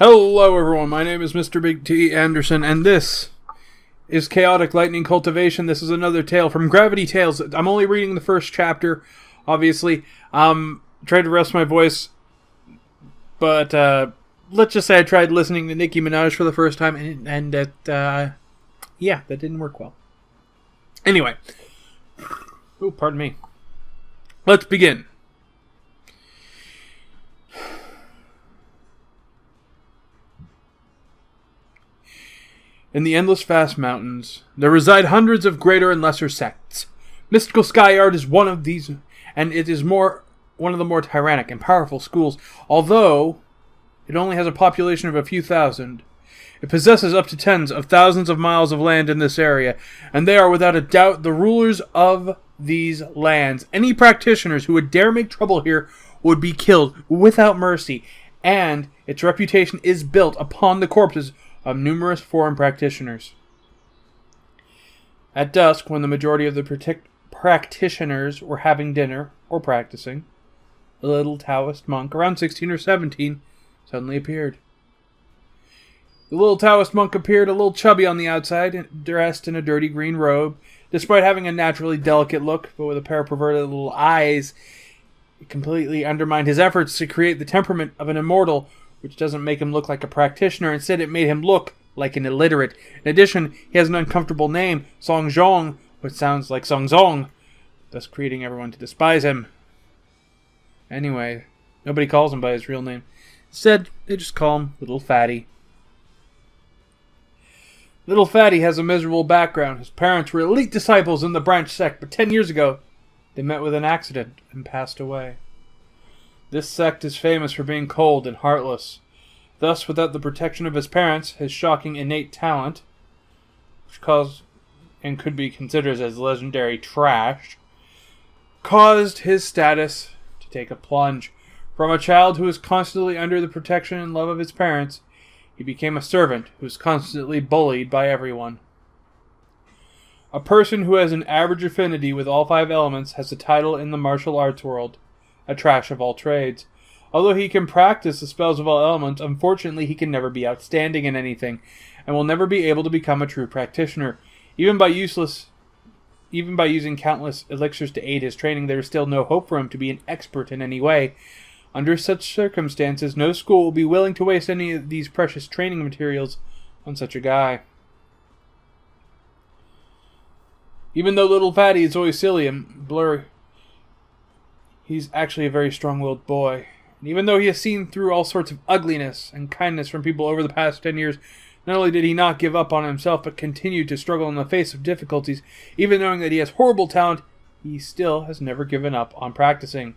Hello everyone, my name is Mr. Big T. Anderson, and this is Chaotic Lightning Cultivation. This is another tale from Gravity Tales. I'm only reading the first chapter, obviously. Tried to rest my voice, but let's just say I tried listening to Nicki Minaj for the first time, and that didn't work well. Anyway. Oh, pardon me. Let's begin. In the endless vast mountains, there reside hundreds of greater and lesser sects. Mystical Sky Art is one of these, and it is one of the more tyrannic and powerful schools. Although it only has a population of a few thousand, it possesses up to tens of thousands of miles of land in this area, and they are without a doubt the rulers of these lands. Any practitioners who would dare make trouble here would be killed without mercy, and its reputation is built upon the corpses of numerous foreign practitioners. At dusk, when the majority of the practitioners were having dinner or practicing, a little Taoist monk, around 16 or 17, suddenly appeared. The little Taoist monk appeared a little chubby on the outside, dressed in a dirty green robe. Despite having a naturally delicate look, but with a pair of perverted little eyes, it completely undermined his efforts to create the temperament of an immortal, which doesn't make him look like a practitioner. Instead, it made him look like an illiterate. In addition, he has an uncomfortable name, Song Zhong, which sounds like Song Zong, thus creating everyone to despise him. Anyway, nobody calls him by his real name. Instead, they just call him Little Fatty. Little Fatty has a miserable background. His parents were elite disciples in the branch sect, but 10 years ago, they met with an accident and passed away. This sect is famous for being cold and heartless. Thus, without the protection of his parents, his shocking innate talent, which caused and could be considered as legendary trash, caused his status to take a plunge. From a child who was constantly under the protection and love of his parents, he became a servant who was constantly bullied by everyone. A person who has an average affinity with all 5 elements has a title in the martial arts world. A trash of all trades. Although he can practice the spells of all elements, unfortunately he can never be outstanding in anything, and will never be able to become a true practitioner. Even by using countless elixirs to aid his training, there is still no hope for him to be an expert in any way. Under such circumstances, no school will be willing to waste any of these precious training materials on such a guy. Even though Little Fatty is always silly and blurry, he's actually a very strong-willed boy. And even though he has seen through all sorts of ugliness and kindness from people over the past 10 years, not only did he not give up on himself, but continued to struggle in the face of difficulties. Even knowing that he has horrible talent, he still has never given up on practicing.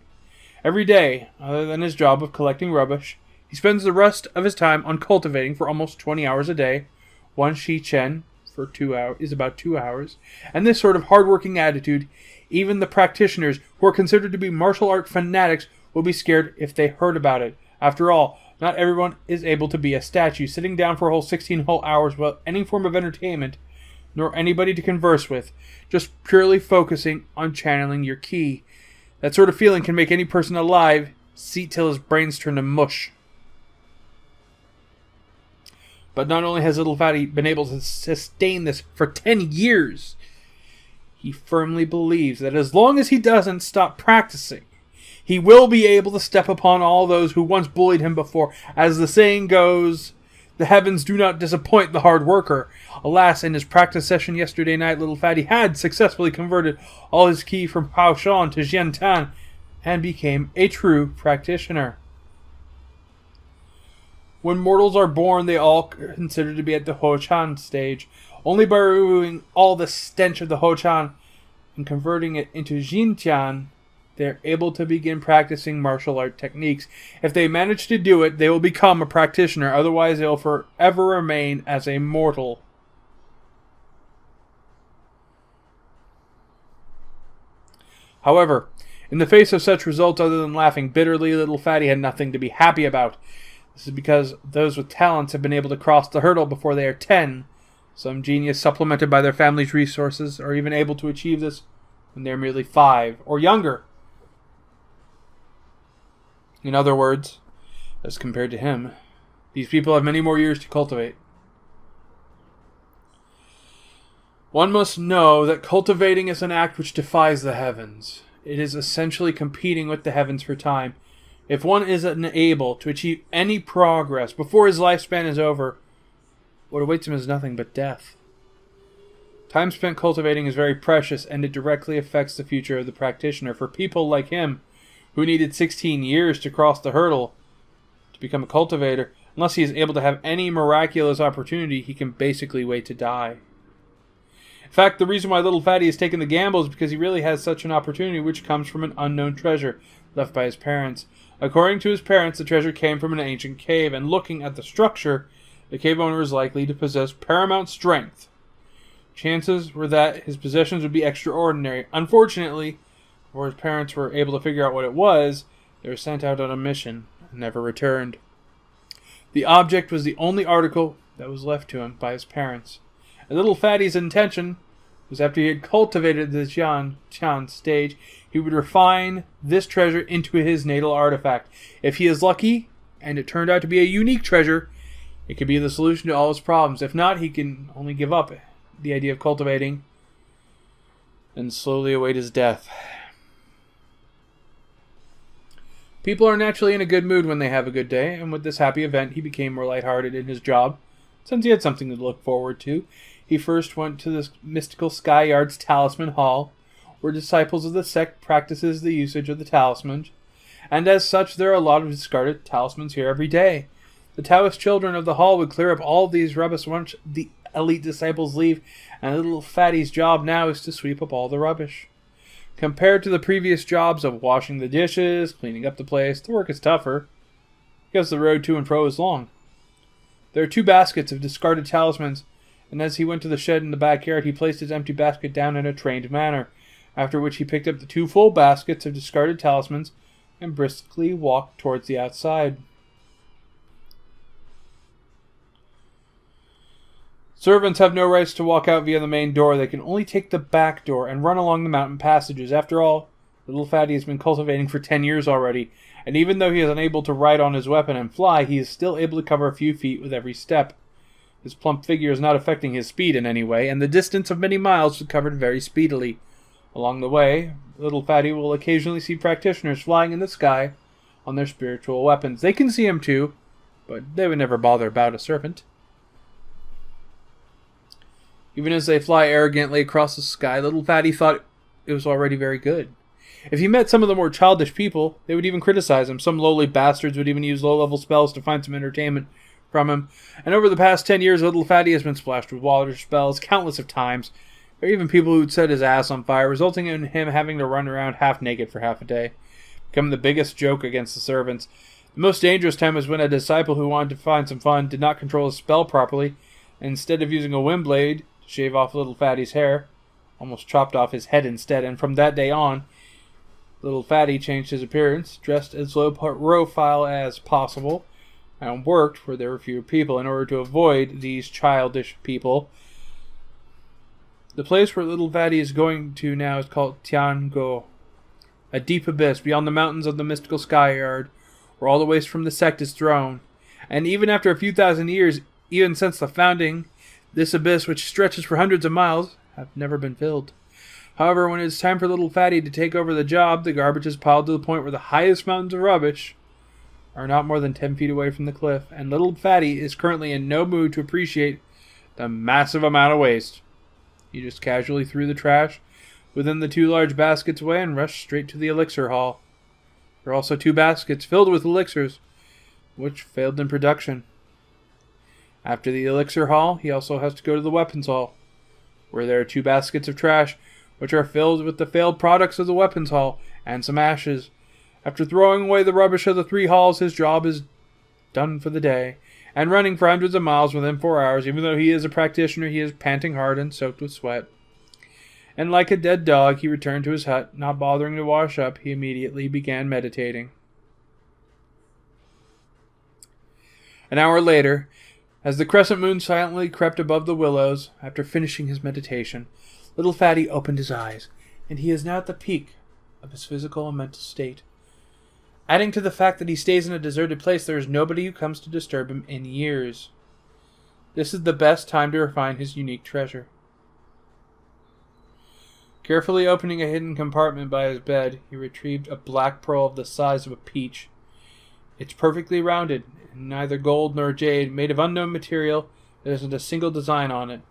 Every day, other than his job of collecting rubbish, he spends the rest of his time on cultivating for almost 20 hours a day. One shi chen for 2 hours is about 2 hours. And this sort of hard-working attitude, even the practitioners, who are considered to be martial art fanatics, will be scared if they heard about it. After all, not everyone is able to be a statue, sitting down for a whole 16 whole hours without any form of entertainment, nor anybody to converse with, just purely focusing on channeling your ki. That sort of feeling can make any person alive see till his brains turn to mush. But not only has Little Fatty been able to sustain this for 10 years, he firmly believes that as long as he doesn't stop practicing, he will be able to step upon all those who once bullied him before. As the saying goes, the heavens do not disappoint the hard worker. Alas, in his practice session yesterday night, Little Fatty had successfully converted all his ki from Hao Shan to Jian Tan and became a true practitioner. When mortals are born, they all are considered to be at the Ho Chan stage. Only by removing all the stench of the Ho Chan and converting it into Jin Tian, they are able to begin practicing martial art techniques. If they manage to do it, they will become a practitioner. Otherwise, they will forever remain as a mortal. However, in the face of such results, other than laughing bitterly, Little Fatty had nothing to be happy about. This is because those with talents have been able to cross the hurdle before they are 10. Some genius, supplemented by their family's resources, are even able to achieve this when they are merely 5 or younger. In other words, as compared to him, These people have many more years to cultivate. One must know that cultivating is an act which defies the heavens. It is essentially competing with the heavens for time. If one is unable to achieve any progress before his lifespan is over, what awaits him is nothing but death. Time spent cultivating is very precious, and it directly affects the future of the practitioner. For people like him, who needed 16 years to cross the hurdle to become a cultivator, unless he is able to have any miraculous opportunity, he can basically wait to die. In fact, the reason why Little Fatty has taken the gamble is because he really has such an opportunity, which comes from an unknown treasure left by his parents. According to his parents, the treasure came from an ancient cave, and looking at the structure, the cave owner is likely to possess paramount strength. Chances were that his possessions would be extraordinary. Unfortunately, before his parents were able to figure out what it was, they were sent out on a mission and never returned. The object was the only article that was left to him by his parents. And Little Fatty's intention was, after he had cultivated the Tian stage, he would refine this treasure into his natal artifact. If he is lucky, and it turned out to be a unique treasure, it could be the solution to all his problems. If not, he can only give up the idea of cultivating and slowly await his death. People are naturally in a good mood when they have a good day, and with this happy event, he became more lighthearted in his job, since he had something to look forward to. He first went to the mystical Sky Yard's Talisman Hall, where disciples of the sect practices the usage of the talismans, and as such there are a lot of discarded talismans here every day. The Taoist children of the hall would clear up all these rubbish once the elite disciples leave, and Little Fatty's job now is to sweep up all the rubbish. Compared to the previous jobs of washing the dishes, cleaning up the place, the work is tougher, because the road to and fro is long. There are 2 baskets of discarded talismans, and as he went to the shed in the backyard, he placed his empty basket down in a trained manner, after which he picked up the 2 full baskets of discarded talismans and briskly walked towards the outside. Servants have no rights to walk out via the main door. They can only take the back door and run along the mountain passages. After all, Little Fatty has been cultivating for 10 years already, and even though he is unable to ride on his weapon and fly, he is still able to cover a few feet with every step. His plump figure is not affecting his speed in any way, and the distance of many miles is covered very speedily. Along the way, Little Fatty will occasionally see practitioners flying in the sky on their spiritual weapons. They can see him too, but they would never bother about a servant. Even as they fly arrogantly across the sky, Little Fatty thought it was already very good. If he met some of the more childish people, they would even criticize him. Some lowly bastards would even use low-level spells to find some entertainment from him. And over the past 10 years, Little Fatty has been splashed with water spells countless of times. There are even people who would set his ass on fire, resulting in him having to run around half naked for half a day, becoming the biggest joke against the servants. The most dangerous time was when a disciple who wanted to find some fun did not control his spell properly, and instead of using a wind blade to shave off Little Fatty's hair, almost chopped off his head instead, and from that day on, Little Fatty changed his appearance, dressed as low profile as possible, and worked where there were fewer people in order to avoid these childish people. The place where Little Fatty is going to now is called Tiango, a deep abyss beyond the mountains of the mystical Sky Yard, where all the waste from the sect is thrown. And even after a few thousand years, even since the founding, this abyss, which stretches for hundreds of miles, have never been filled. However, when it's time for Little Fatty to take over the job, the garbage is piled to the point where the highest mountains of rubbish are not more than 10 feet away from the cliff, and Little Fatty is currently in no mood to appreciate the massive amount of waste. He just casually threw the trash within the 2 large baskets away and rushed straight to the elixir hall. There are also 2 baskets filled with elixirs, which failed in production. After the elixir hall, he also has to go to the weapons hall, where there are 2 baskets of trash, which are filled with the failed products of the weapons hall, and some ashes. After throwing away the rubbish of the 3 halls, his job is done for the day, and running for hundreds of miles within 4 hours. Even though he is a practitioner, he is panting hard and soaked with sweat. And like a dead dog, he returned to his hut. Not bothering to wash up, he immediately began meditating. An hour later, as the crescent moon silently crept above the willows, after finishing his meditation, Little Fatty opened his eyes, and he is now at the peak of his physical and mental state. Adding to the fact that he stays in a deserted place, there is nobody who comes to disturb him in years. This is the best time to refine his unique treasure. Carefully opening a hidden compartment by his bed, he retrieved a black pearl of the size of a peach. It's perfectly rounded, and neither gold nor jade, made of unknown material. There isn't a single design on it.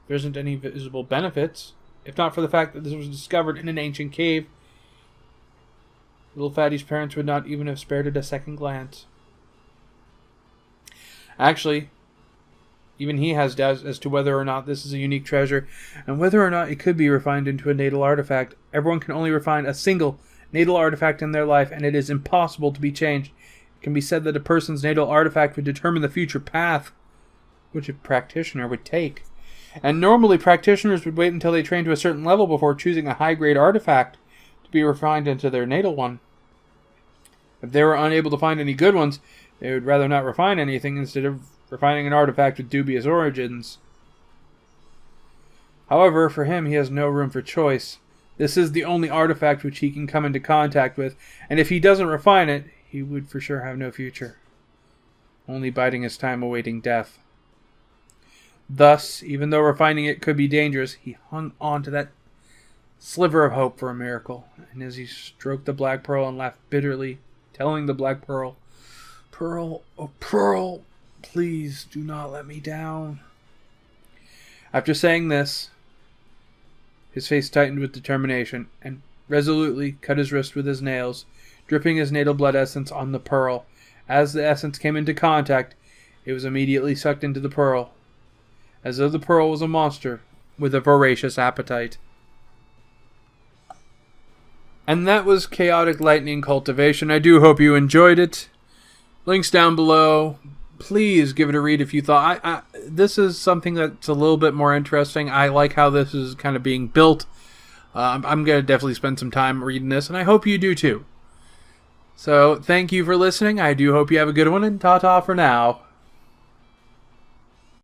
There isn't any visible benefits, if not for the fact that this was discovered in an ancient cave. Little Fatty's parents would not even have spared it a second glance. Actually, even he has doubts as to whether or not this is a unique treasure, and whether or not it could be refined into a natal artifact. Everyone can only refine a single natal artifact in their life, and it is impossible to be changed. It can be said that a person's natal artifact would determine the future path which a practitioner would take. And normally practitioners would wait until they train to a certain level before choosing a high-grade artifact to be refined into their natal one. If they were unable to find any good ones, they would rather not refine anything instead of refining an artifact with dubious origins. However, for him, he has no room for choice. This is the only artifact which he can come into contact with, and if he doesn't refine it, he would for sure have no future, only biding his time awaiting death. Thus, even though refining it could be dangerous, he hung on to that sliver of hope for a miracle. And as he stroked the black pearl and laughed bitterly, telling the black pearl, "Pearl, oh Pearl, please do not let me down." After saying this, his face tightened with determination, and resolutely cut his wrist with his nails, dripping his natal blood essence on the pearl. As the essence came into contact, it was immediately sucked into the pearl, as though the pearl was a monster with a voracious appetite. And that was Chaotic Lightning Cultivation. I do hope you enjoyed it. Links down below. Please give it a read if you thought. This is something that's a little bit more interesting. I like how this is kind of being built. I'm going to definitely spend some time reading this, and I hope you do too. So, thank you for listening. I do hope you have a good one, and ta-ta for now.